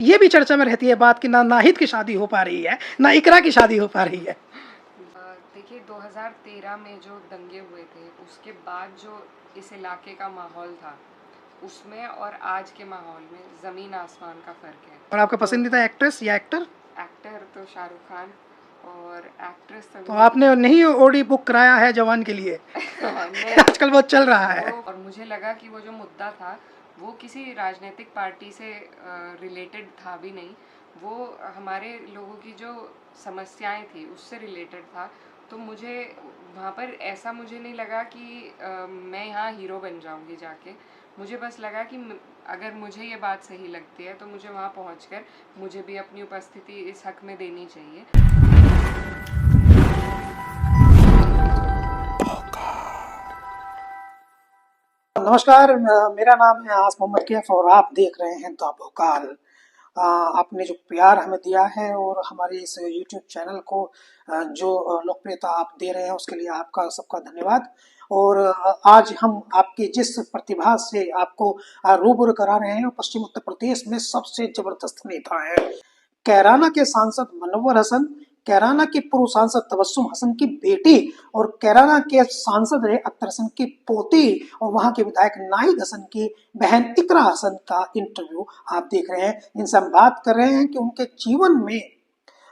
ये भी चर्चा में रहती है बात कि ना नाहिद की शादी हो पा रही है, ना इकरा की शादी हो पा रही है। देखिए 2013 में जो दंगे हुए थे उसके बाद जो इस इलाके का माहौल था उसमें और आज के माहौल में ज़मीन आसमान का फ़र्क है। और आपका तो पसंदीदा एक्ट्रेस या एक्टर? एक्टर तो शाहरुख खान और एक्ट्रेस तो तभी आपने नहीं ओडी बुक कराया है जवान के लिए? नहीं आजकल बहुत चल रहा है। और मुझे लगा कि वो जो मुद्दा था वो किसी राजनीतिक पार्टी से रिलेटेड था भी नहीं, वो हमारे लोगों की जो समस्याएं थी उससे रिलेटेड था। तो मुझे वहाँ पर ऐसा मुझे नहीं लगा कि मैं यहाँ हीरो बन जाऊँगी जाके। मुझे बस लगा कि अगर मुझे ये बात सही लगती है तो मुझे वहाँ पहुँचकर मुझे भी अपनी उपस्थिति इस हक में देनी चाहिए। नमस्कार, मेरा नाम है आस मोहम्मद कैफ और आप देख रहे हैं द भोकाल। आपने जो प्यार हमें दिया है और हमारे इस यूट्यूब चैनल को जो लोकप्रियता आप दे रहे हैं उसके लिए आपका सबका धन्यवाद। और आज हम आपकी जिस प्रतिभा से आपको रूबरू करा रहे हैं पश्चिम उत्तर प्रदेश में सबसे जबरदस्त नेता है, कैराना के सांसद मनव्वर हसन, कैराना की पूर्व सांसद तबस्सुम हसन की बेटी और कैराना के सांसद रहे अख्तर हसन की पोती और वहां के विधायक नाहिद हसन की बहन इकरा हसन का इंटरव्यू आप देख रहे हैं। इनसे हम बात कर रहे हैं कि उनके जीवन में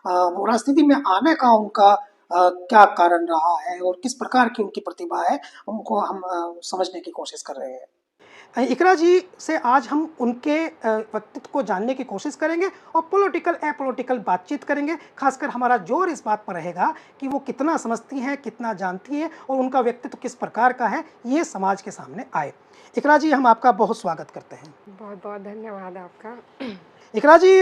राजनीति में आने का उनका क्या कारण रहा है और किस प्रकार की उनकी प्रतिभा है, उनको हम समझने की कोशिश कर रहे हैं। इकरा जी से आज हम उनके व्यक्तित्व को जानने की कोशिश करेंगे और पॉलिटिकल एपॉलिटिकल बातचीत करेंगे। खासकर हमारा जोर इस बात पर रहेगा कि वो कितना समझती हैं, कितना जानती हैं और उनका व्यक्तित्व किस प्रकार का है, ये समाज के सामने आए। इकरा जी, हम आपका बहुत स्वागत करते हैं। बहुत बहुत धन्यवाद आपका। इकरा जी,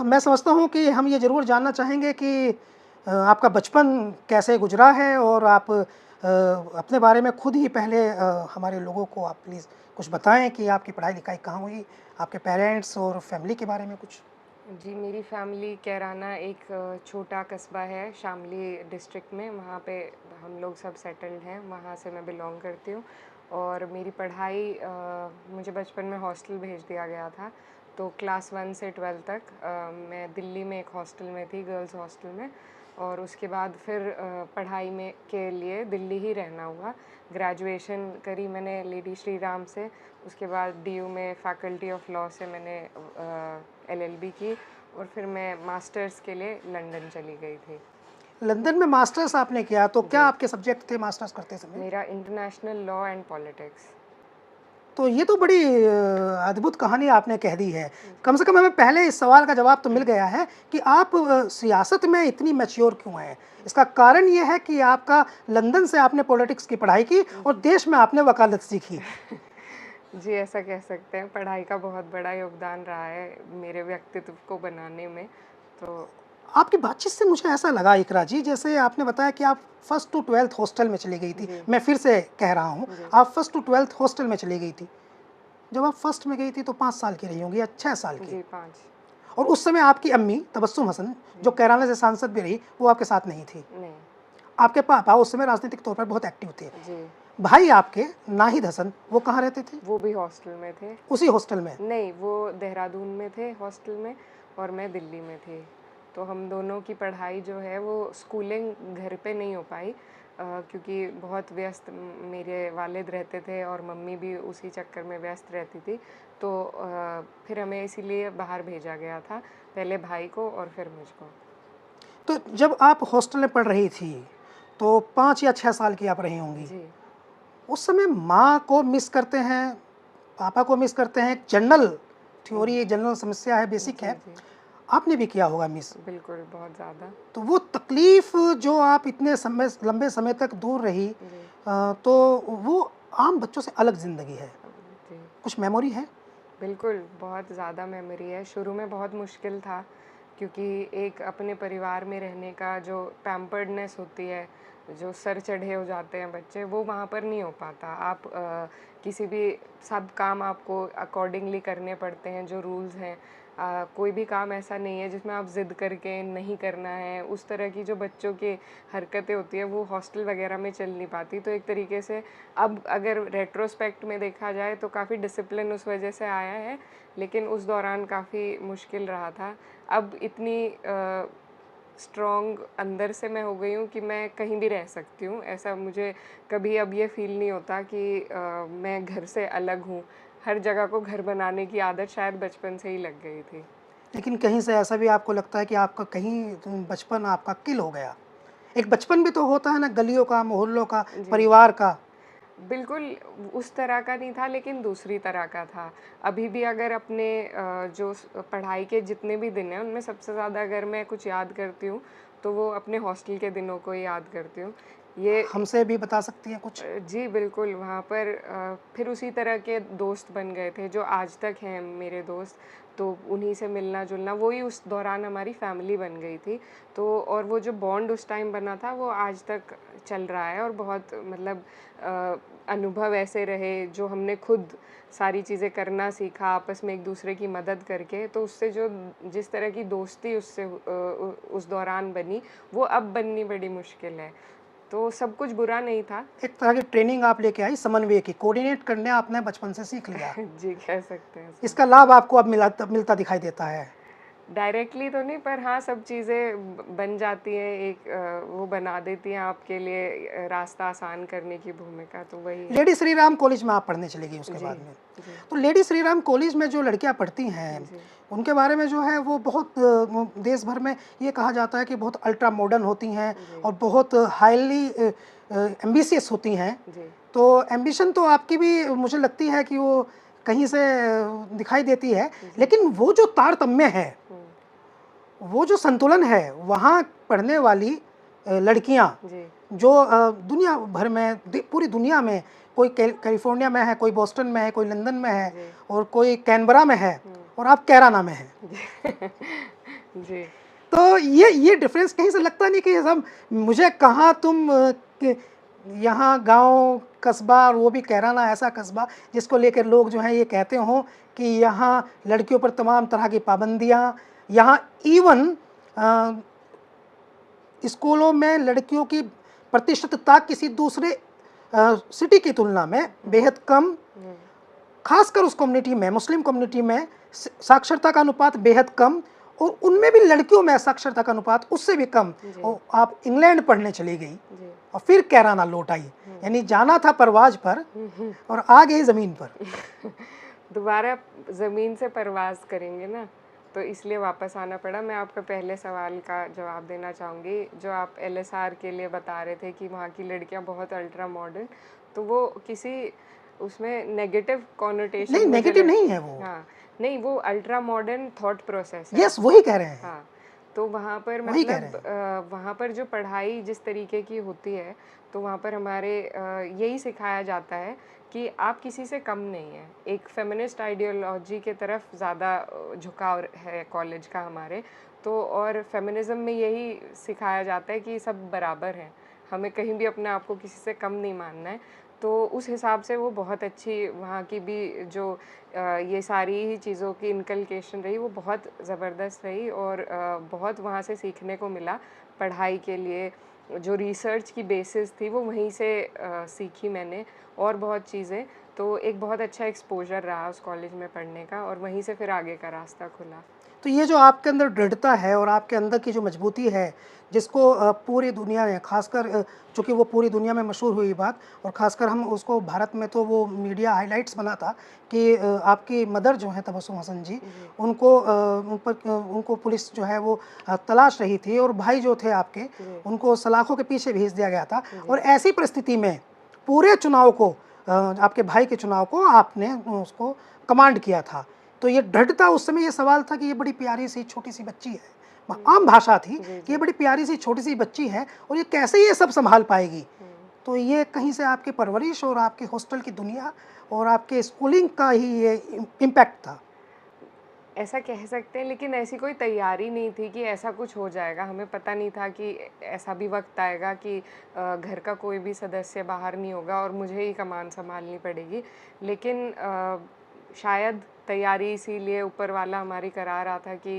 मैं समझता हूँ कि हम ये ज़रूर जानना चाहेंगे कि आपका बचपन कैसे गुजरा है और आप अपने बारे में खुद ही पहले हमारे लोगों को आप प्लीज़ कुछ बताएं कि आपकी पढ़ाई लिखाई कहाँ हुई, आपके पेरेंट्स और फैमिली के बारे में कुछ। जी, मेरी फैमिली कैराना एक छोटा कस्बा है शामली डिस्ट्रिक्ट में, वहाँ पे हम लोग सब सेटल्ड हैं, वहाँ से मैं बिलोंग करती हूँ। और मेरी पढ़ाई मुझे बचपन में हॉस्टल भेज दिया गया था, तो क्लास 1 से 12 तक मैं दिल्ली में एक हॉस्टल में थी, गर्ल्स हॉस्टल में। और उसके बाद फिर पढ़ाई में के लिए दिल्ली ही रहना हुआ। ग्रेजुएशन करी मैंने लेडी श्री राम से, उसके बाद डीयू में फैकल्टी ऑफ लॉ से मैंने एलएलबी की और फिर मैं मास्टर्स के लिए लंदन चली गई थी। लंदन में मास्टर्स आपने किया, तो क्या जी, आपके सब्जेक्ट थे मास्टर्स करते समय? मेरा इंटरनेशनल लॉ एंड पॉलिटिक्स। तो ये तो बड़ी अद्भुत कहानी आपने कह दी है। कम से कम हमें पहले इस सवाल का जवाब तो मिल गया है कि आप सियासत में इतनी मैच्योर क्यों हैं। इसका कारण ये है कि आपका लंदन से आपने पॉलिटिक्स की पढ़ाई की और देश में आपने वकालत सीखी। जी, ऐसा कह सकते हैं, पढ़ाई का बहुत बड़ा योगदान रहा है मेरे व्यक्तित्व को बनाने में। तो आपकी बातचीत से मुझे ऐसा लगा इकरा जी, जैसे आपने बताया कि आप फर्स्ट टू ट्वेल्थ हॉस्टल में चली गई थी। जी, मैं फिर से कह रहा हूँ, जी, आप फर्स्ट टू ट्वेल्थ हॉस्टल में चली गई थी। जब आप फर्स्ट में गई थी तो 5 साल की रही होंगी या 6 साल की। जी, 5। और उस समय आपकी अम्मी तबस्सुम हसन, जो कैराना से सांसद भी रही, वो आपके साथ नहीं थी। नहीं। आपके पापा उस समय राजनीतिक तौर पर बहुत एक्टिव थे। जी, भाई आपके नाहिद हसन, वो कहाँ रहते थे? वो भी हॉस्टल में थे। उसी हॉस्टल में? नहीं, वो देहरादून में थे हॉस्टल में और मैं दिल्ली में थी। तो हम दोनों की पढ़ाई जो है वो स्कूलिंग घर पे नहीं हो पाई, क्योंकि बहुत व्यस्त मेरे वालिद रहते थे और मम्मी भी उसी चक्कर में व्यस्त रहती थी। तो फिर हमें इसीलिए बाहर भेजा गया था, पहले भाई को और फिर मुझको। तो जब आप हॉस्टल में पढ़ रही थी तो 5 या 6 साल की आप रही होंगी। जी, उस समय माँ को मिस करते हैं, पापा को मिस करते हैं। जनरल थ्योरी, एक जनरल समस्या है, बेसिक जी, है। जी, आपने भी किया होगा मिस। बिल्कुल, बहुत ज़्यादा। तो वो तकलीफ जो आप इतने समय, लंबे समय तक दूर रही, जी, तो वो आम बच्चों से अलग ज़िंदगी है। जी, कुछ मेमोरी है? बिल्कुल, बहुत ज़्यादा मेमोरी है। शुरू में बहुत मुश्किल था, क्योंकि एक अपने परिवार में रहने का जो पैम्पर्डनेस होती है, जो सर चढ़े हो जाते हैं बच्चे, वो वहाँ पर नहीं हो पाता। आप किसी भी सब काम आपको अकॉर्डिंगली करने पड़ते हैं, जो रूल्स हैं। कोई भी काम ऐसा नहीं है जिसमें आप ज़िद करके नहीं करना है, उस तरह की जो बच्चों की हरकतें होती है वो हॉस्टल वगैरह में चल नहीं पाती। तो एक तरीके से अब अगर रेट्रोस्पेक्ट में देखा जाए तो काफ़ी डिसिप्लिन उस वजह से आया है, लेकिन उस दौरान काफ़ी मुश्किल रहा था। अब इतनी स्ट्रॉन्ग अंदर से मैं हो गई हूँ कि मैं कहीं भी रह सकती हूँ। ऐसा मुझे कभी अब ये फ़ील नहीं होता कि मैं घर से अलग हूँ। हर जगह को घर बनाने की आदत शायद बचपन से ही लग गई थी। लेकिन कहीं से ऐसा भी आपको लगता है कि आपका कहीं बचपन आपका किल हो गया? एक बचपन भी तो होता है ना, गलियों का, मोहल्लों का, जी। परिवार का। बिल्कुल, उस तरह का नहीं था लेकिन दूसरी तरह का था। अभी भी अगर अपने जो पढ़ाई के जितने भी दिन हैं उनमें सबसे ज़्यादा अगर मैं कुछ याद करती हूँ, तो वो अपने हॉस्टल के दिनों को ही याद करती हूँ। ये हमसे भी बता सकती हैं कुछ? जी बिल्कुल, वहाँ पर फिर उसी तरह के दोस्त बन गए थे जो आज तक हैं मेरे दोस्त, तो उन्हीं से मिलना-जुलना वही उस दौरान हमारी फैमिली बन गई थी। तो और वो जो बॉन्ड उस टाइम बना था वो आज तक चल रहा है और बहुत मतलब अ, अनुभव ऐसे रहे जो हमने खुद सारी चीज़ें करना सीखा आपस में एक-दूसरे की मदद करके, तो उससे जो जिस तरह की दोस्ती उससे उस दौरान बनी, वो अब बननी बड़ी मुश्किल है। तो सब कुछ बुरा नहीं था। एक तरह की ट्रेनिंग आप लेके आई समन्वय की, कोऑर्डिनेट करने आपने बचपन से सीख लिया। जी, कह सकते हैं ऐसा। इसका लाभ आपको अब मिलता दिखाई देता है। डायरेक्टली तो नहीं पर हाँ, सब चीज़ें बन जाती हैं एक वो बना देती हैं आपके लिए रास्ता आसान करने की भूमिका, तो वही है। लेडी श्री राम कॉलेज में आप पढ़ने चली गई उसके जी, बाद में। जी, तो लेडी श्री राम कॉलेज में जो लड़कियां पढ़ती हैं, जी, उनके बारे में जो है वो बहुत देश भर में ये कहा जाता है कि बहुत अल्ट्रा मॉडर्न होती हैं जी, और बहुत हाईली एम्बिशियस होती हैं। जी, तो एम्बिशन तो आपकी भी मुझे लगती है कि वो कहीं से दिखाई देती है, जी, लेकिन वो जो तारतम्य है, हुँ, वो जो संतुलन है, वहाँ पढ़ने वाली लड़कियाँ जी, जो दुनिया भर में पूरी दुनिया में, कोई कैलिफोर्निया में है, कोई बोस्टन में है, कोई लंदन में है जी, और कोई कैनबरा में है हुँ, और आप कैराना में हैं। जी, तो ये डिफरेंस कहीं से लगता नहीं कि सब मुझे कहाँ तुम यहाँ गांव कस्बा और वो भी कैराना ऐसा कस्बा जिसको लेकर लोग जो हैं ये कहते हों कि यहाँ लड़कियों पर तमाम तरह की पाबंदियाँ, यहाँ इवन स्कूलों में लड़कियों की प्रतिशतता किसी दूसरे सिटी की तुलना में बेहद कम, हुँ, खासकर उस कम्युनिटी में, मुस्लिम कम्युनिटी में साक्षरता का अनुपात बेहद कम और उनमें भी लड़कियों में साक्षरता का अनुपात उससे भी कम। जी, और आप इंग्लैंड पढ़ने चली गई जी, और फिर कैराना लौट आई, हुँ, यानी जाना था परवाज पर हुँ, और आ गई ज़मीन पर। दोबारा ज़मीन से परवाज़ करेंगे ना, तो इसलिए वापस आना पड़ा। मैं आपका पहले सवाल का जवाब देना चाहूँगी, जो आप एलएसआर के लिए बता रहे थे कि वहाँ की लड़कियाँ बहुत अल्ट्रा मॉडर्न, तो वो किसी उसमें नेगेटिव कॉनोटेशन नहीं, मुझे नेगेटिव लग नहीं है वो। हाँ, नहीं वो अल्ट्रा मॉडर्न थॉट प्रोसेस है। यस, वही कह रहे हैं, हाँ, तो वहाँ पर वही कह रहे मतलब हैं। वहाँ पर जो पढ़ाई जिस तरीके की होती है, तो वहाँ पर हमारे यही सिखाया जाता है कि आप किसी से कम नहीं हैं। एक फेमिनिस्ट आइडियोलॉजी के तरफ ज़्यादा झुकाव है कॉलेज का हमारे, तो और फेमिनिज़्म में यही सिखाया जाता है कि सब बराबर हैं, हमें कहीं भी अपने आप को किसी से कम नहीं मानना है। तो उस हिसाब से वो बहुत अच्छी वहाँ की भी जो ये सारी ही चीज़ों की इनकलकेशन रही वो बहुत ज़बरदस्त रही और बहुत वहाँ से सीखने को मिला पढ़ाई के लिए। जो रिसर्च की बेसिस थी वो वहीं से सीखी मैंने और बहुत चीज़ें। तो एक बहुत अच्छा एक्सपोज़र रहा उस कॉलेज में पढ़ने का और वहीं से फिर आगे का रास्ता खुला। तो ये जो आपके अंदर दृढ़ता है और आपके अंदर की जो मजबूती है, जिसको पूरी दुनिया में खासकर चूँकि वो पूरी दुनिया में मशहूर हुई बात और खासकर हम उसको भारत में तो वो मीडिया हाइलाइट्स बना था कि आपकी मदर जो हैं तबस्सुम हसन जी, जी, उनको उनको पुलिस जो है वो तलाश रही थी और भाई जो थे आपके, जी, उनको सलाखों के पीछे भेज दिया गया था और जी, ऐसी परिस्थिति में पूरे चुनाव को आपके भाई के चुनाव को आपने उसको कमांड किया था। तो ये दृढ़ता उस समय ये सवाल था कि ये बड़ी प्यारी सी छोटी सी बच्ची है, आम भाषा थी जी, कि ये जी, बड़ी प्यारी सी छोटी सी बच्ची है और ये कैसे ये सब संभाल पाएगी। हुँ। तो ये कहीं से आपकी परवरिश और आपके हॉस्टल की दुनिया और आपके स्कूलिंग का ही ये इम्पैक्ट था। ऐसा कह सकते हैं लेकिन ऐसी कोई तैयारी नहीं थी कि ऐसा कुछ हो जाएगा। हमें पता नहीं था कि ऐसा भी वक़्त आएगा कि घर का कोई भी सदस्य बाहर नहीं होगा और मुझे ही कमान सँभालनी पड़ेगी। लेकिन शायद तैयारी इसीलिए ऊपर वाला हमारी करा रहा था कि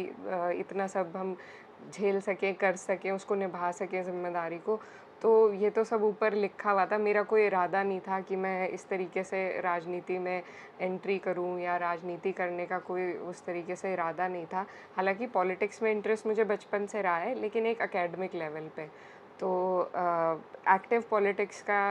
इतना सब हम झेल सकें, कर सकें, उसको निभा सकें ज़िम्मेदारी को। तो ये तो सब ऊपर लिखा हुआ था, मेरा कोई इरादा नहीं था कि मैं इस तरीके से राजनीति में एंट्री करूं या राजनीति करने का कोई उस तरीके से इरादा नहीं था। हालांकि पॉलिटिक्स में इंटरेस्ट मुझे बचपन से रहा है, लेकिन एक एकेडमिक लेवल पे। तो एक्टिव पॉलिटिक्स का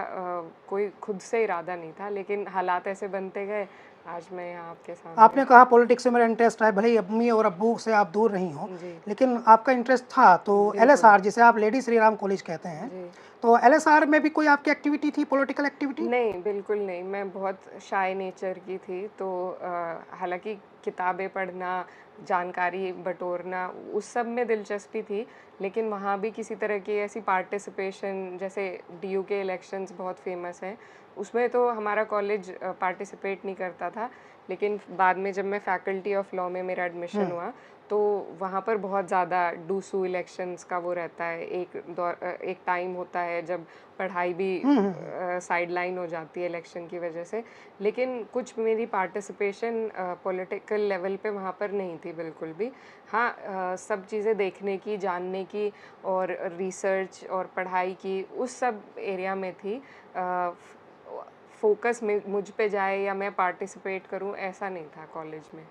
कोई खुद से इरादा नहीं था, लेकिन हालात ऐसे बनते गए, आज मैं यहाँ आपके सामने। आपने कहा पॉलिटिक्स से मेरा इंटरेस्ट है, भले ही अम्मी और अब्बू से आप दूर नहीं हो, लेकिन आपका इंटरेस्ट था। तो LSR, जिसे आप लेडी श्री राम कॉलेज कहते हैं, तो LSR में भी कोई आपकी एक्टिविटी थी, पॉलिटिकल एक्टिविटी? नहीं, बिल्कुल नहीं। मैं बहुत शाय नेचर की थी। तो हालांकि किताबें पढ़ना, जानकारी बटोरना, उस सब में दिलचस्पी थी, लेकिन वहाँ भी किसी तरह की ऐसी पार्टिसिपेशन, जैसे DU के इलेक्शंस बहुत फेमस हैं, उसमें तो हमारा कॉलेज पार्टिसिपेट नहीं करता था। लेकिन बाद में जब मैं फैकल्टी ऑफ लॉ में मेरा एडमिशन हुआ, तो वहाँ पर बहुत ज़्यादा डूसू इलेक्शंस का वो रहता है, एक टाइम होता है जब पढ़ाई भी साइड लाइन हो जाती है इलेक्शन की वजह से। लेकिन कुछ मेरी पार्टिसिपेशन पॉलिटिकल लेवल पे वहाँ पर नहीं थी बिल्कुल भी। हाँ, सब चीज़ें देखने की, जानने की और रिसर्च और पढ़ाई की, उस सब एरिया में थी। फोकस में मुझ पे जाए या मैं पार्टिसिपेट करूं, ऐसा नहीं था कॉलेज में।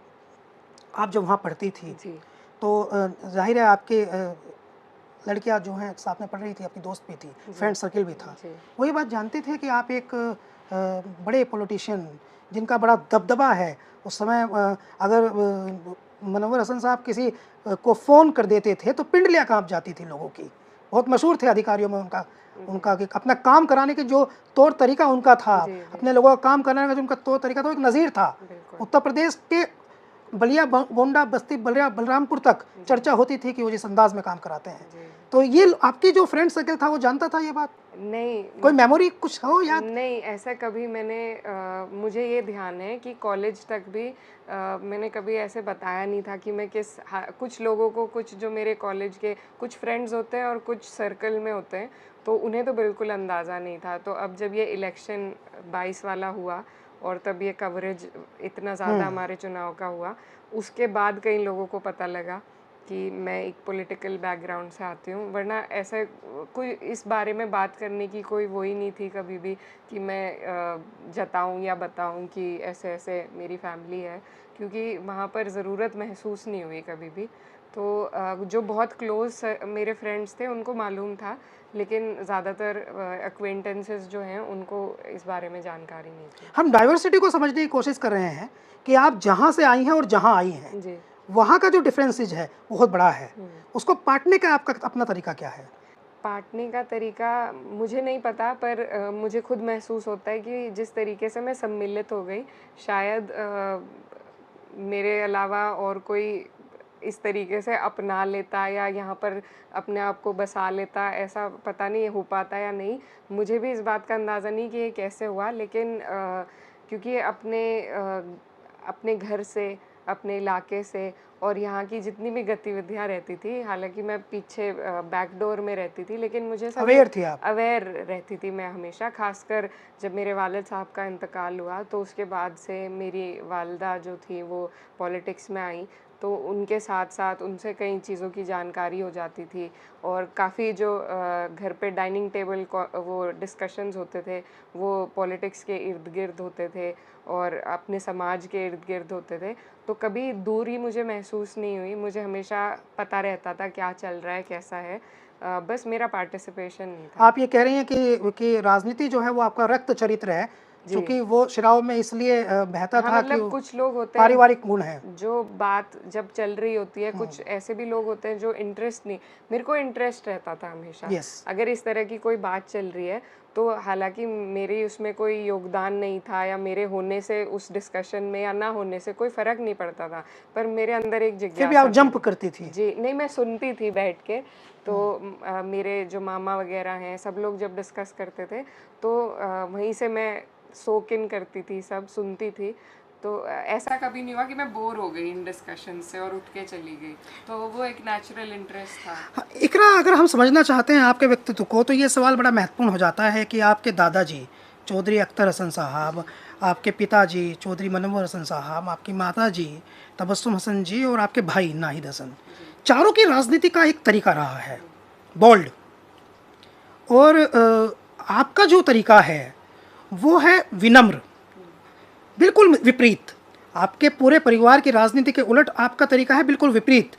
आप जब वहाँ पढ़ती थी जी। तो जाहिर है आपके लड़कियाँ जो हैं साथ में पढ़ रही थी, आपकी दोस्त भी थी, फ्रेंड सर्किल भी था, वो ये बात जानते थे कि आप एक बड़े पॉलिटिशियन जिनका बड़ा दबदबा है उस समय, अगर मनव्वर हसन साहब किसी को फ़ोन कर देते थे तो पिंडलियाँ काँप जाती थी लोगों की। बहुत मशहूर थे अधिकारियों में उनका कि अपना काम कराने के जो तौर तरीका उनका था, अपने लोगों का काम कराने का जो उनका तौर तरीका था, वो एक नज़ीर था। उत्तर प्रदेश के बलिया, गोंडा, बस्ती, बलरामपुर तक चर्चा होती थी कि वो जिस अंदाज में काम कराते हैं। तो ये आपकी जो फ्रेंड सर्कल था वो जानता था ये बात? नहीं। कोई मेमोरी कुछ हो याद? नहीं, ऐसा कभी मुझे ये ध्यान है कि कॉलेज तक भी मैंने कभी ऐसे बताया नहीं था कि मैं कुछ लोगों को, कुछ जो मेरे कॉलेज के कुछ फ्रेंड्स होते हैं और कुछ सर्कल में होते हैं, तो उन्हें तो बिल्कुल अंदाज़ा नहीं था। तो अब जब ये इलेक्शन 22 वाला हुआ और तब ये कवरेज इतना ज़्यादा हमारे चुनाव का हुआ, उसके बाद कई लोगों को पता लगा कि मैं एक पॉलिटिकल बैकग्राउंड से आती हूँ। वरना ऐसा कोई इस बारे में बात करने की कोई वो ही नहीं थी कभी भी कि मैं जताऊँ या बताऊँ कि ऐसे ऐसे मेरी फैमिली है, क्योंकि वहाँ पर ज़रूरत महसूस नहीं हुई कभी भी। तो जो बहुत क्लोज मेरे फ्रेंड्स थे उनको मालूम था, लेकिन ज़्यादातर एक्वेंटेंसेस जो हैं उनको इस बारे में जानकारी नहीं थी। हम डाइवर्सिटी को समझने की कोशिश कर रहे हैं कि आप जहाँ से आई हैं और जहाँ आई हैं, जी, वहाँ का जो डिफरेंसेज है बहुत बड़ा है। उसको पाटने का आपका अपना तरीका क्या है? पाटने का तरीका मुझे नहीं पता, पर मुझे खुद महसूस होता है कि जिस तरीके से मैं सम्मिलित हो गई, शायद मेरे अलावा और कोई इस तरीके से अपना लेता या यहाँ पर अपने आप को बसा लेता, ऐसा पता नहीं हो पाता या नहीं। मुझे भी इस बात का अंदाज़ा नहीं कि ये कैसे हुआ, लेकिन क्योंकि अपने घर से, अपने इलाके से और यहाँ की जितनी भी गतिविधियाँ रहती थी, हालांकि मैं पीछे बैकडोर में रहती थी, लेकिन मुझे सब अवेयर थी आप? अवेयर रहती थी मैं हमेशा। खासकर जब मेरे वालिद साहब का इंतकाल हुआ, तो उसके बाद से मेरी वालदा जो थी वो पॉलिटिक्स में आई, तो उनके साथ साथ उनसे कई चीज़ों की जानकारी हो जाती थी। और काफ़ी जो घर पे डाइनिंग टेबल वो डिस्कशंस होते थे, वो पॉलिटिक्स के इर्द गिर्द होते थे और अपने समाज के इर्द गिर्द होते थे। तो कभी दूरी मुझे महसूस नहीं हुई, मुझे हमेशा पता रहता था क्या चल रहा है, कैसा है। बस मेरा पार्टिसिपेशन नहीं था। आप ये कह रही हैं कि राजनीति जो है वो आपका रक्त चरित्र है, क्योंकि वो शराब में इसलिए बहता था मतलब कि कुछ लोग होते पारिवारिक गुण है। जो बात जब चल रही होती है, कुछ ऐसे भी लोग होते हैं जो इंटरेस्ट नहीं, मेरे को इंटरेस्ट रहता था हमेशा। अगर इस तरह की कोई बात चल रही है, तो हालांकि मेरी उसमें कोई योगदान नहीं था या मेरे होने से उस डिस्कशन में या ना होने से कोई फर्क नहीं पड़ता था, पर मेरे अंदर एक जिज्ञासा। फिर भी आप जंप करती थी? जी नहीं, मैं सुनती थी बैठ के। तो मेरे जो मामा वगैरह हैं, सब लोग जब डिस्कस करते थे, तो वहीं से मैं सोक इन करती थी, सब सुनती थी। तो ऐसा कभी नहीं हुआ कि मैं बोर हो गई इन डिस्कशन से और उठ के चली गई। तो वो एक नेचुरल इंटरेस्ट था। इकरा, अगर हम समझना चाहते हैं आपके व्यक्तित्व को, तो ये सवाल बड़ा महत्वपूर्ण हो जाता है कि आपके दादाजी चौधरी अख्तर हसन साहब, आपके पिताजी चौधरी मनव्वर हसन साहब, आपकी माताजी तबस्सुम हसन जी और आपके भाई नाहिद हसन, चारों की राजनीति का एक तरीका रहा है बोल्ड। और आपका जो तरीका है वो है विनम्र, बिल्कुल विपरीत। आपके पूरे परिवार की राजनीति के उलट आपका तरीका है बिल्कुल विपरीत।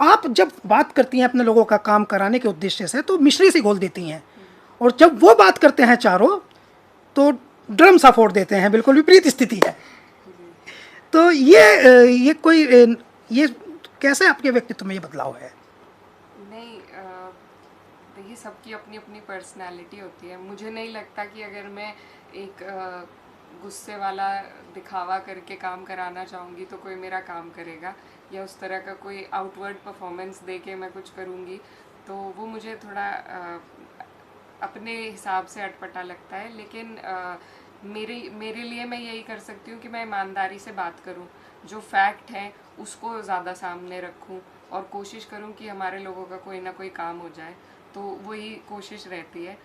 आप जब बात करती हैं अपने लोगों का काम कराने के उद्देश्य से तो मिश्री सी घोल देती हैं, और जब वो बात करते हैं चारों तो ड्रम सा फोड़ देते हैं, बिल्कुल विपरीत स्थिति है। तो ये कोई ये कैसे आपके व्यक्तित्व में ये बदलाव है? नहीं, देखिए सबकी अपनी अपनी पर्सनालिटी होती है। मुझे नहीं लगता कि अगर मैं एक गुस्से वाला दिखावा करके काम कराना चाहूँगी तो कोई मेरा काम करेगा, या उस तरह का कोई आउटवर्ड परफॉर्मेंस दे के मैं कुछ करूँगी तो वो मुझे थोड़ा अपने हिसाब से अटपटा लगता है। लेकिन मेरे लिए मैं यही कर सकती हूँ कि मैं ईमानदारी से बात करूँ, जो फैक्ट है उसको ज़्यादा सामने रखूँ और कोशिश करूँ कि हमारे लोगों का कोई ना कोई काम हो जाए, तो वही कोशिश रहती है।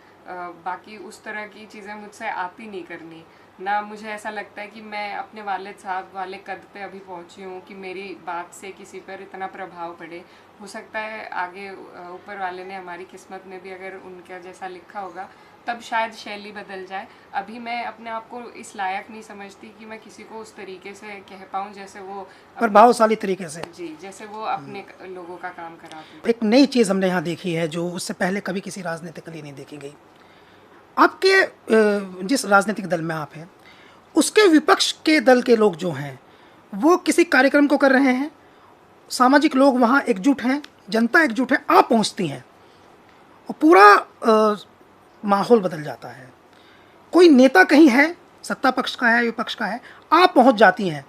बाकी उस तरह की चीज़ें मुझसे आती नहीं करनी ना। मुझे ऐसा लगता है कि मैं अपने वालिद साहब वाले कद पे अभी पहुंची हूँ कि मेरी बात से किसी पर इतना प्रभाव पड़े। हो सकता है आगे ऊपर वाले ने हमारी किस्मत में भी अगर उनका जैसा लिखा होगा तब शायद शैली बदल जाए। अभी मैं अपने आप को इस लायक नहीं समझती कि मैं किसी को उस तरीके से कह पाऊँ जैसे वो प्रभावशाली तरीके से, जी, जैसे वो अपने लोगों का काम कराते हैं। एक नई चीज़ हमने यहाँ देखी है जो उससे पहले कभी किसी राजनीतिक के लिए नहीं देखी गई। आपके जिस राजनीतिक दल में आप हैं उसके विपक्ष के दल के लोग जो हैं वो किसी कार्यक्रम को कर रहे हैं, सामाजिक लोग वहाँ एकजुट हैं, जनता एकजुट है, आप पहुँचती हैं और पूरा माहौल बदल जाता है। कोई नेता कहीं है, सत्ता पक्ष का है विपक्ष का है, आप पहुँच जाती हैं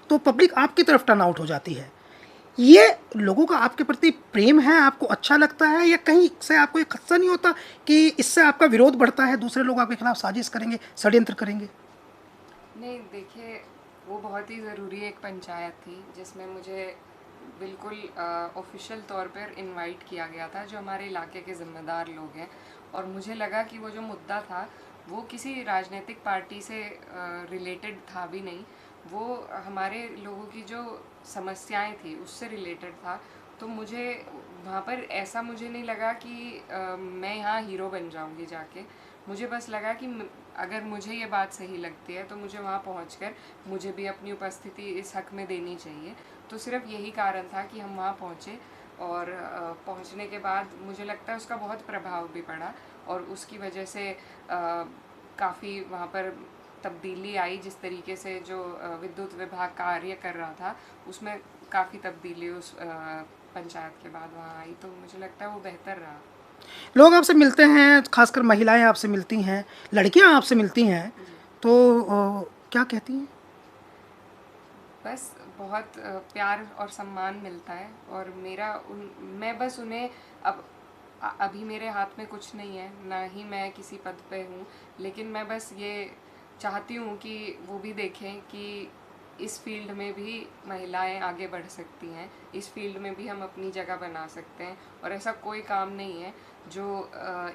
तो पब्लिक आपकी तरफ टर्न आउट हो जाती है। ये लोगों का आपके प्रति प्रेम है, आपको अच्छा लगता है, या कहीं से आपको ये खदशा नहीं होता कि इससे आपका विरोध बढ़ता है, दूसरे लोग आपके खिलाफ साजिश करेंगे, षड्यंत्र करेंगे? नहीं, देखिए वो बहुत ही ज़रूरी एक पंचायत थी जिसमें मुझे बिल्कुल ऑफिशियल तौर पर इनवाइट किया गया था, जो हमारे इलाके के ज़िम्मेदार लोग हैं। और मुझे लगा कि वो जो मुद्दा था वो किसी राजनीतिक पार्टी से रिलेटेड था भी नहीं, वो हमारे लोगों की जो समस्याएं थी उससे रिलेटेड था। तो मुझे वहाँ पर ऐसा मुझे नहीं लगा कि मैं यहाँ हीरो बन जाऊँगी जाके। मुझे बस लगा कि अगर मुझे ये बात सही लगती है तो मुझे वहाँ पहुँचकर मुझे भी अपनी उपस्थिति इस हक में देनी चाहिए। तो सिर्फ यही कारण था कि हम वहाँ पहुँचे, और पहुँचने के बाद मुझे लगता है उसका बहुत प्रभाव भी पड़ा, और उसकी वजह से काफ़ी वहाँ पर तब्दीली आई। जिस तरीके से जो विद्युत विभाग कार्य कर रहा था उसमें काफ़ी तब्दीली उस पंचायत के बाद वहाँ आई, तो मुझे लगता है वो बेहतर रहा। लोग आपसे मिलते हैं, खासकर महिलाएं आपसे मिलती हैं, लड़कियां आपसे मिलती हैं, तो क्या कहती हैं? बस बहुत प्यार और सम्मान मिलता है, और मैं बस उन्हें अभी मेरे हाथ में कुछ नहीं है, ना ही मैं किसी पद पे हूँ, लेकिन मैं बस ये चाहती हूँ कि वो भी देखें कि इस फील्ड में भी महिलाएं आगे बढ़ सकती हैं, इस फील्ड में भी हम अपनी जगह बना सकते हैं, और ऐसा कोई काम नहीं है जो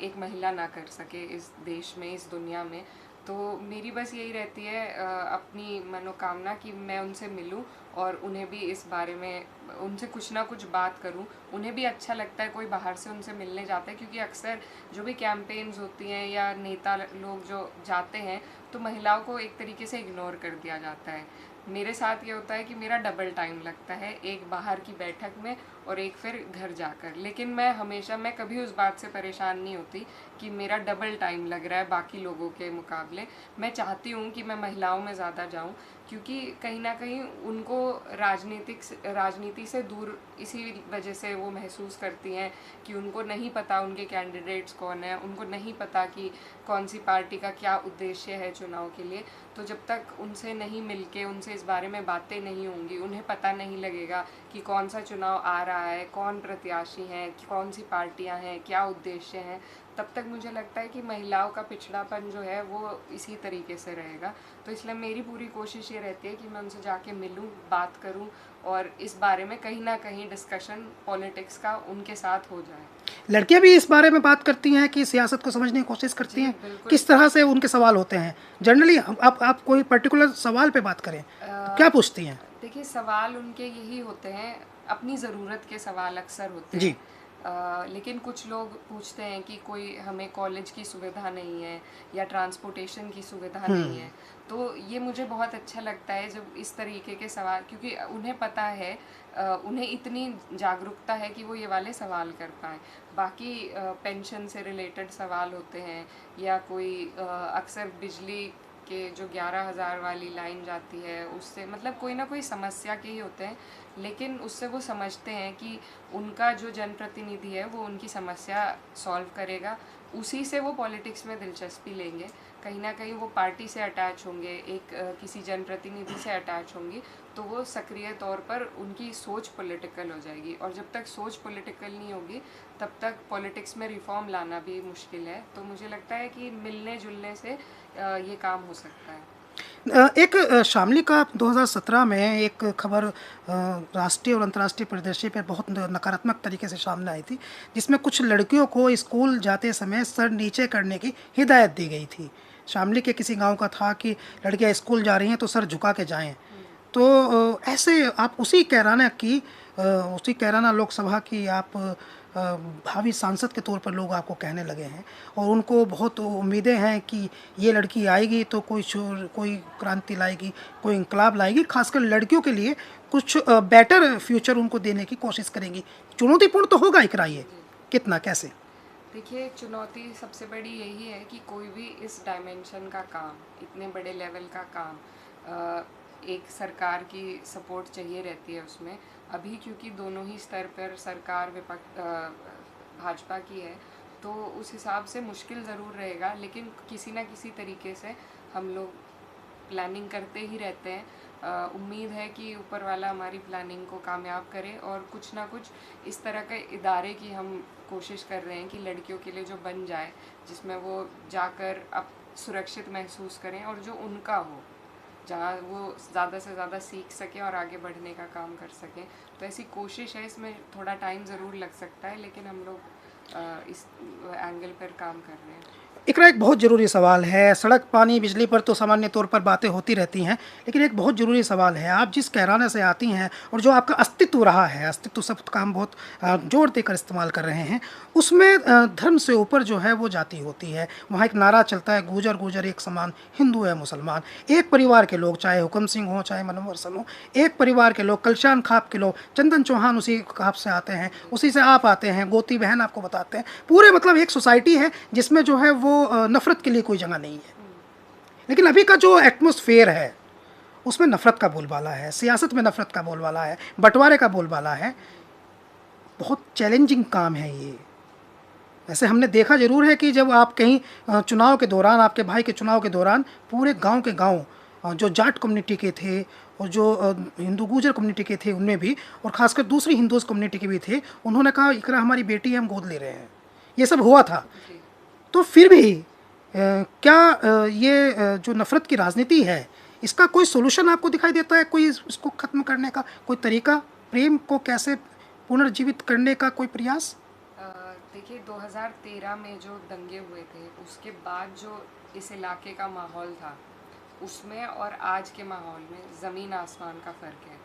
एक महिला ना कर सके इस देश में, इस दुनिया में। तो मेरी बस यही रहती है अपनी मनोकामना कि मैं उनसे मिलूं और उन्हें भी इस बारे में उनसे कुछ ना कुछ बात करूं। उन्हें भी अच्छा लगता है कोई बाहर से उनसे मिलने जाता है, क्योंकि अक्सर जो भी कैंपेन्स होती हैं या नेता लोग जो जाते हैं तो महिलाओं को एक तरीके से इग्नोर कर दिया जाता है। मेरे साथ ये होता है कि मेरा डबल टाइम लगता है, एक बाहर की बैठक में और एक फिर घर जाकर। लेकिन मैं कभी उस बात से परेशान नहीं होती कि मेरा डबल टाइम लग रहा है बाकी लोगों के मुकाबले। मैं चाहती हूँ कि मैं महिलाओं में ज़्यादा जाऊँ, क्योंकि कहीं ना कहीं उनको राजनीति से दूर इसी वजह से वो महसूस करती हैं कि उनको नहीं पता उनके कैंडिडेट्स कौन है, उनको नहीं पता कि कौन सी पार्टी का क्या उद्देश्य है चुनाव के लिए। तो जब तक उनसे नहीं मिलके उनसे इस बारे में बातें नहीं होंगी, उन्हें पता नहीं लगेगा कि कौन सा चुनाव आ रहा रहा है, कौन प्रत्याशी हैं, कौन सी पार्टियां हैं, क्या उद्देश्य हैं, तब तक मुझे लगता है कि महिलाओं का पिछड़ापन जो है वो इसी तरीके से रहेगा। तो इसलिए मेरी पूरी कोशिश ये रहती है कि मैं उनसे जाके मिलूं, बात करूं और इस बारे में कहीं ना कहीं डिस्कशन पॉलिटिक्स का उनके साथ हो जाए। लड़कियां भी इस बारे में बात करती हैं कि सियासत को समझने की कोशिश करती जी हैं? बिल्कुल। किस तरह से उनके सवाल होते हैं जनरली? आप कोई पर्टिकुलर सवाल पे बात करें तो क्या पूछती हैं? देखिए, सवाल उनके यही होते हैं, अपनी ज़रूरत के सवाल अक्सर होते जी। हैं। लेकिन कुछ लोग पूछते हैं कि कोई हमें कॉलेज की सुविधा नहीं है या ट्रांसपोर्टेशन की सुविधा नहीं है। तो ये मुझे बहुत अच्छा लगता है जब इस तरीके के सवाल, क्योंकि उन्हें पता है, उन्हें इतनी जागरूकता है कि वो ये वाले सवाल कर पाएँ। बाकी पेंशन से रिलेटेड सवाल होते हैं या कोई अक्सर बिजली के जो 11,000 वाली लाइन जाती है उससे, मतलब कोई ना कोई समस्या के ही होते हैं, लेकिन उससे वो समझते हैं कि उनका जो जनप्रतिनिधि है वो उनकी समस्या सॉल्व करेगा, उसी से वो पॉलिटिक्स में दिलचस्पी लेंगे। कहीं ना कहीं वो पार्टी से अटैच होंगे, एक किसी जनप्रतिनिधि से अटैच होंगी, तो वो सक्रिय तौर पर उनकी सोच पॉलिटिकल हो जाएगी। और जब तक सोच पॉलिटिकल नहीं होगी तब तक पॉलिटिक्स में रिफॉर्म लाना भी मुश्किल है। तो मुझे लगता है कि मिलने जुलने से ये काम हो सकता है। एक शामली का 2017 में एक खबर राष्ट्रीय और अंतर्राष्ट्रीय परिदृश्य पर बहुत नकारात्मक तरीके से सामने आई थी, जिसमें कुछ लड़कियों को स्कूल जाते समय सर नीचे करने की हिदायत दी गई थी। शामली के किसी गांव का था कि लड़कियां स्कूल जा रही हैं तो सर झुका के जाएं। तो ऐसे आप उसी कैराना लोकसभा की आप भावी सांसद के तौर पर लोग आपको कहने लगे हैं और उनको बहुत उम्मीदें हैं कि ये लड़की आएगी तो कोई क्रांति लाएगी, कोई इंकलाब लाएगी, खासकर लड़कियों के लिए कुछ बेटर फ्यूचर उनको देने की कोशिश करेंगी। चुनौतीपूर्ण तो होगा इकरा ये, जी। कितना कैसे? देखिए, चुनौती सबसे बड़ी यही है कि कोई भी इस डायमेंशन का काम, इतने बड़े लेवल का काम, एक सरकार की सपोर्ट चाहिए रहती है उसमें। अभी क्योंकि दोनों ही स्तर पर सरकार विपक्ष भाजपा की है, तो उस हिसाब से मुश्किल ज़रूर रहेगा, लेकिन किसी ना किसी तरीके से हम लोग प्लानिंग करते ही रहते हैं। उम्मीद है कि ऊपर वाला हमारी प्लानिंग को कामयाब करे और कुछ ना कुछ इस तरह के इदारे की हम कोशिश कर रहे हैं कि लड़कियों के लिए जो बन जाए, जिसमें वो जाकर अब सुरक्षित महसूस करें और जो उनका हो, जहाँ वो ज़्यादा से ज़्यादा सीख सकें और आगे बढ़ने का काम कर सकें। तो ऐसी कोशिश है, इसमें थोड़ा टाइम ज़रूर लग सकता है, लेकिन हम लोग इस एंगल पर काम कर रहे हैं। इकरा एक बहुत ज़रूरी सवाल है। सड़क, पानी, बिजली पर तो सामान्य तौर पर बातें होती रहती हैं, लेकिन एक बहुत ज़रूरी सवाल है। आप जिस कैराने से आती हैं और जो आपका अस्तित्व रहा है, अस्तित्व शब्द का हम बहुत जोर देकर इस्तेमाल कर रहे हैं, उसमें धर्म से ऊपर जो है वो जाति होती है। वहाँ एक नारा चलता है, गुजर गुजर एक समान, हिंदू है मुसलमान। एक परिवार के लोग, चाहे हुकम सिंह हो चाहे मनोहर सन हो, एक परिवार के लोग, कलशान खाप के लोग, चंदन चौहान उसी खाप से आते हैं, उसी से आप आते हैं, गोती बहन आपको बताते हैं। पूरे मतलब एक सोसाइटी है जिसमें जो है वो नफ़रत के लिए कोई जगह नहीं है। लेकिन अभी का जो एटमॉस्फेयर है उसमें नफ़रत का बोलबाला है, सियासत में नफ़रत का बोलबाला है, बंटवारे का बोलबाला है। बहुत चैलेंजिंग काम है ये। वैसे हमने देखा ज़रूर है कि जब आप कहीं चुनाव के दौरान, आपके भाई के चुनाव के दौरान, पूरे गांव के गांव जो जाट कम्युनिटी के थे और जो हिंदू गुर्जर कम्युनिटी के थे उनमें भी, और ख़ासकर दूसरी हिंदूज़ कम्युनिटी के भी थे, उन्होंने कहा इकरा हमारी बेटी है, हम गोद ले रहे हैं। ये सब हुआ था। जी। तो फिर भी क्या ये जो नफ़रत की राजनीति है, इसका कोई सोल्यूशन आपको दिखाई देता है? कोई इसको ख़त्म करने का कोई तरीका, प्रेम को कैसे पुनर्जीवित करने का कोई प्रयास? देखिए, 2013 में जो दंगे हुए थे उसके बाद जो इस इलाके का माहौल था, उसमें और आज के माहौल में ज़मीन आसमान का फ़र्क है।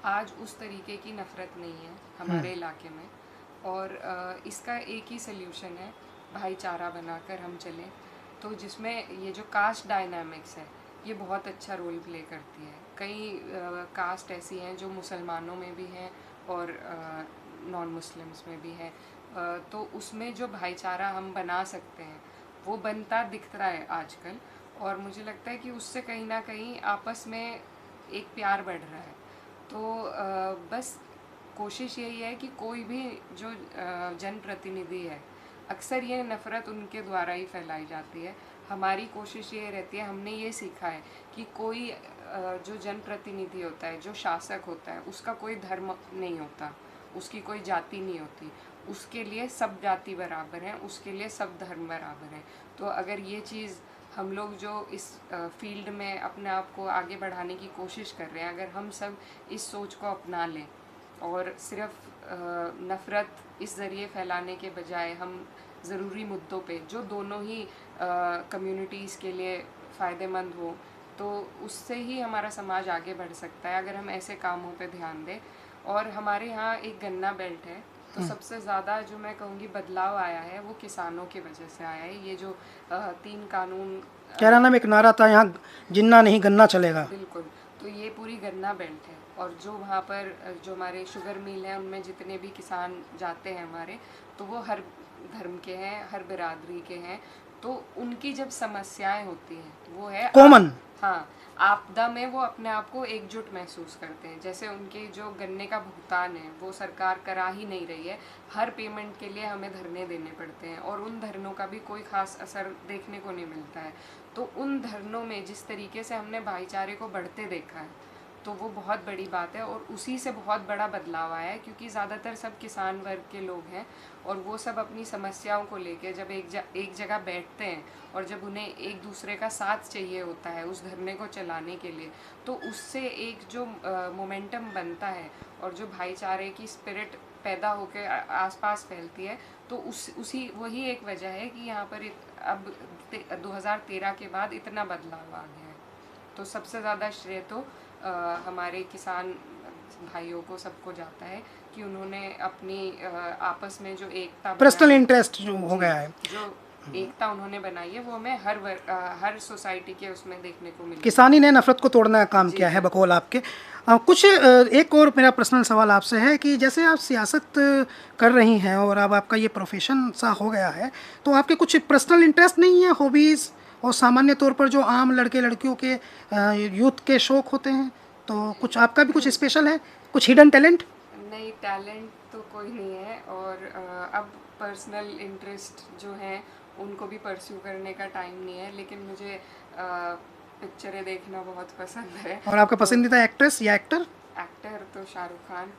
आज उस तरीके की नफ़रत नहीं है हमारे इलाके में, और इसका एक ही सल्यूशन है, भाईचारा बनाकर हम चलें। तो जिसमें ये जो कास्ट डायनामिक्स है ये बहुत अच्छा रोल प्ले करती है। कई कास्ट ऐसी हैं जो मुसलमानों में भी हैं और नॉन मुस्लिम्स में भी है। तो उसमें जो भाईचारा हम बना सकते हैं वो बनता दिख रहा है आजकल, और मुझे लगता है कि उससे कहीं ना कहीं आपस में एक प्यार बढ़ रहा है। तो बस कोशिश यही है कि कोई भी जो जनप्रतिनिधि है, अक्सर ये नफ़रत उनके द्वारा ही फैलाई जाती है। हमारी कोशिश ये रहती है, हमने ये सीखा है कि कोई जो जनप्रतिनिधि होता है, जो शासक होता है, उसका कोई धर्म नहीं होता, उसकी कोई जाति नहीं होती, उसके लिए सब जाति बराबर हैं, उसके लिए सब धर्म बराबर हैं। तो अगर ये चीज़ हम लोग जो इस फील्ड में अपने आप को आगे बढ़ाने की कोशिश कर रहे हैं, अगर हम सब इस सोच को अपना लें और सिर्फ नफ़रत इस ज़रिए फैलाने के बजाय हम ज़रूरी मुद्दों पे जो दोनों ही कम्युनिटीज़ के लिए फ़ायदेमंद हो, तो उससे ही हमारा समाज आगे बढ़ सकता है, अगर हम ऐसे कामों पे ध्यान दें। और हमारे यहाँ एक गन्ना बेल्ट है, तो सबसे ज़्यादा जो मैं कहूँगी बदलाव आया है वो किसानों की वजह से आया है। ये जो 3 कानून कैराना में एक नारा था, यहाँ जिन्ना नहीं गन्ना चलेगा। बिल्कुल, तो ये पूरी गन्ना बेल्ट है, और जो वहाँ पर जो हमारे शुगर मिल हैं उनमें जितने भी किसान जाते हैं हमारे, तो वो हर धर्म के हैं, हर बिरादरी के हैं। तो उनकी जब समस्याएं होती हैं वो है कॉमन। हाँ, आपदा में वो अपने आप को एकजुट महसूस करते हैं। जैसे उनके जो गन्ने का भुगतान है वो सरकार करा ही नहीं रही है, हर पेमेंट के लिए हमें धरने देने पड़ते हैं, और उन धरनों का भी कोई खास असर देखने को नहीं मिलता है। तो उन धरनों में जिस तरीके से हमने भाईचारे को बढ़ते देखा है, तो वो बहुत बड़ी बात है, और उसी से बहुत बड़ा बदलाव आया है, क्योंकि ज़्यादातर सब किसान वर्ग के लोग हैं, और वो सब अपनी समस्याओं को लेकर जब एक जगह बैठते हैं, और जब उन्हें एक दूसरे का साथ चाहिए होता है उस धरने को चलाने के लिए, तो उससे एक जो मोमेंटम बनता है और जो भाईचारे की स्पिरिट पैदा होकर आसपास फैलती है, तो उसी वही एक वजह है कि यहाँ पर अब 2013 के बाद इतना बदलाव आ गया है। तो सबसे ज़्यादा श्रेय तो हमारे किसान भाइयों को सबको जाता है कि उन्होंने अपनी आपस में जो एकता पर्सनल बनाई, इंटरेस्ट जो हो गया है, जो एकता उन्होंने बनाई है, वो हमें हर सोसाइटी के उसमें देखने को मिली। किसानी ने नफरत को तोड़ने का काम किया है बकौल आपके। कुछ एक और मेरा पर्सनल सवाल आपसे है कि जैसे आप सियासत कर रही हैं और अब आपका ये प्रोफेशन सा हो गया है, तो आपके कुछ पर्सनल इंटरेस्ट नहीं है, हॉबीज़, और सामान्य तौर पर जो आम लड़के लड़कियों के यूथ के शौक होते हैं, तो कुछ आपका भी कुछ स्पेशल है, कुछ हिडन टैलेंट? नहीं, टैलेंट तो कोई नहीं है, और अब पर्सनल इंटरेस्ट जो हैं उनको भी परस्यू करने का टाइम नहीं है, लेकिन मुझे पिक्चरें देखना बहुत पसंद है। और आपका पसंदीदा एक्ट्रेस या एक्टर? एक्टर तो शाहरुख खान,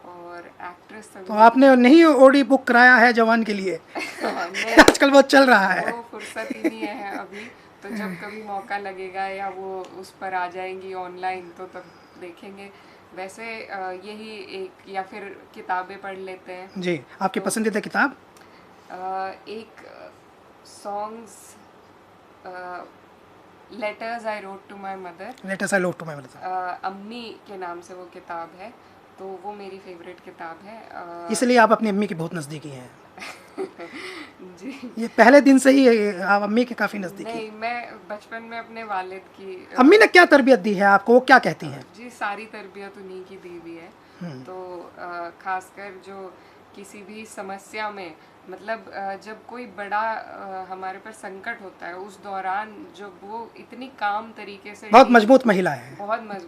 और एक्ट्रेस तो आपने नहीं ओडी बुक कराया है जवान के लिए? नहीं, आजकल बहुत चल रहा है। वो फुर्सत ही नहीं है अभी, तो जब कभी मौका लगेगा या वो उस पर आ जाएंगी ऑनलाइन तो तब देखेंगे। वैसे यही एक, या फिर किताबें पढ़ लेते हैं। जी, आपकी पसंदीदा किताब? एक songs, letters I wrote to my mother, latest I love to my mother. अम्मी के नाम से वो किताब है, तो वो मेरी फेवरेट किताब है। इसलिए आप अपनी अम्मी के बहुत नज़दीकी हैं। जी ये पहले दिन से ही आप अम्मी के काफ़ी नज़दीकी। नहीं, मैं बचपन में अपने वालिद की अम्मी ने क्या तरबियत दी है आपको, वो क्या कहती हैं? जी सारी तरबियत उन्हीं की दी हुई है। तो खासकर जो किसी भी समस्या में, मतलब जब कोई बड़ा हमारे पर संकट होता है उस दौरान, जब वो इतनी काम तरीके से बहुत मजबूत महिला है।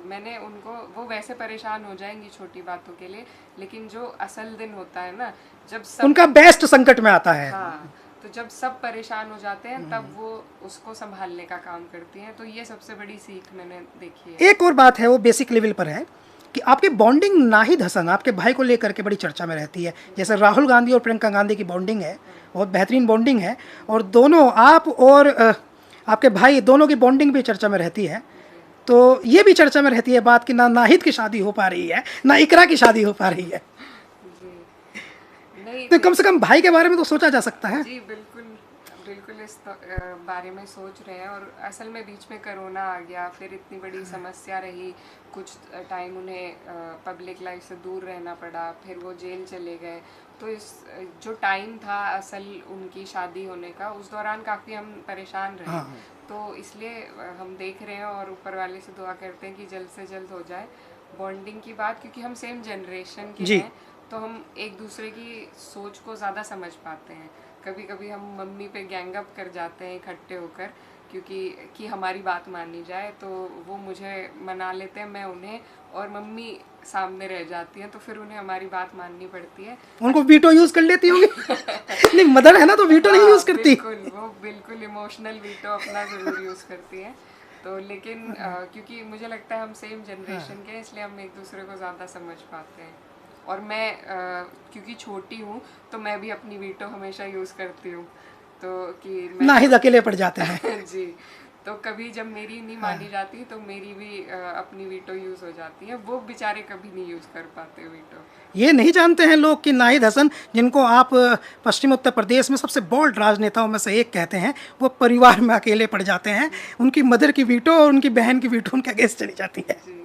मैंने उनको, वो वैसे परेशान हो जाएंगी छोटी बातों के लिए, लेकिन जो असल दिन होता है ना, जब सब उनका बेस्ट संकट में आता है। हाँ, तो जब सब परेशान हो जाते हैं तब वो उसको संभालने का काम करती हैं। तो ये सबसे बड़ी सीख मैंने देखी है। एक और बात है, वो बेसिक लेवल पर है कि आपकी बॉन्डिंग नाहिद हसन आपके भाई को लेकर के बड़ी चर्चा में रहती है। जैसे राहुल गांधी और प्रियंका गांधी की बॉन्डिंग है, बहुत बेहतरीन बॉन्डिंग है, और दोनों आप और आपके भाई दोनों की बॉन्डिंग भी चर्चा में रहती है। तो ये भी चर्चा में रहती है बात कि ना नाहिद की शादी हो पा रही है, ना इकरा की शादी हो पा रही है। जी नहीं, तो कम से कम भाई के बारे में तो सोचा जा सकता है। जी बिल्कुल बिल्कुल इस बारे में सोच रहे हैं, और असल में बीच में कोरोना आ गया, फिर इतनी बड़ी समस्या रही, कुछ टाइम उन्हें पब्लिक लाइफ से दूर रहना पड़ा, फिर वो जेल चले गए। तो इस जो टाइम था असल उनकी शादी होने का, उस दौरान काफ़ी हम परेशान रहे। हाँ। तो इसलिए हम देख रहे हैं और ऊपर वाले से दुआ करते हैं कि जल्द से जल्द हो जाए बॉन्डिंग की बात, क्योंकि हम सेम जनरेशन के जी। हैं, तो हम एक दूसरे की सोच को ज़्यादा समझ पाते हैं। कभी कभी हम मम्मी पे गैंग अप कर जाते हैं इकट्ठे होकर, क्योंकि कि हमारी बात मानी जाए, तो वो मुझे मना लेते हैं, मैं उन्हें, और मम्मी सामने रह जाती हैं, तो फिर उन्हें हमारी बात माननी पड़ती है। उनको वीटो यूज कर लेती होंगी। नहीं, मदर है ना, तो वीटो नहीं यूज करती। बिल्कुल, वो बिल्कुल इमोशनल वीटो अपना ज़रूर यूज़ करती है। तो लेकिन क्योंकि मुझे लगता है हम सेम जनरेशन के हैं, इसलिए हम एक दूसरे को ज़्यादा समझ पाते हैं। और मैं क्योंकि छोटी हूँ तो मैं भी अपनी वीटो हमेशा यूज़ करती हूँ, तो कि मैं नाहिद अकेले पड़ जाते हैं। जी, तो कभी जब मेरी नहीं मानी जाती तो मेरी भी अपनी वीटो यूज़ हो जाती है, वो बेचारे कभी नहीं यूज़ कर पाते वीटो। ये नहीं जानते हैं लोग कि नाहिद हसन, जिनको आप पश्चिम उत्तर प्रदेश में सबसे बोल्ड राजनेताओं में से एक कहते हैं, वो परिवार में अकेले पड़ जाते हैं। उनकी मदर की वीटो और उनकी बहन की वीटो उनके अगेंस्ट चली जाती है। जी।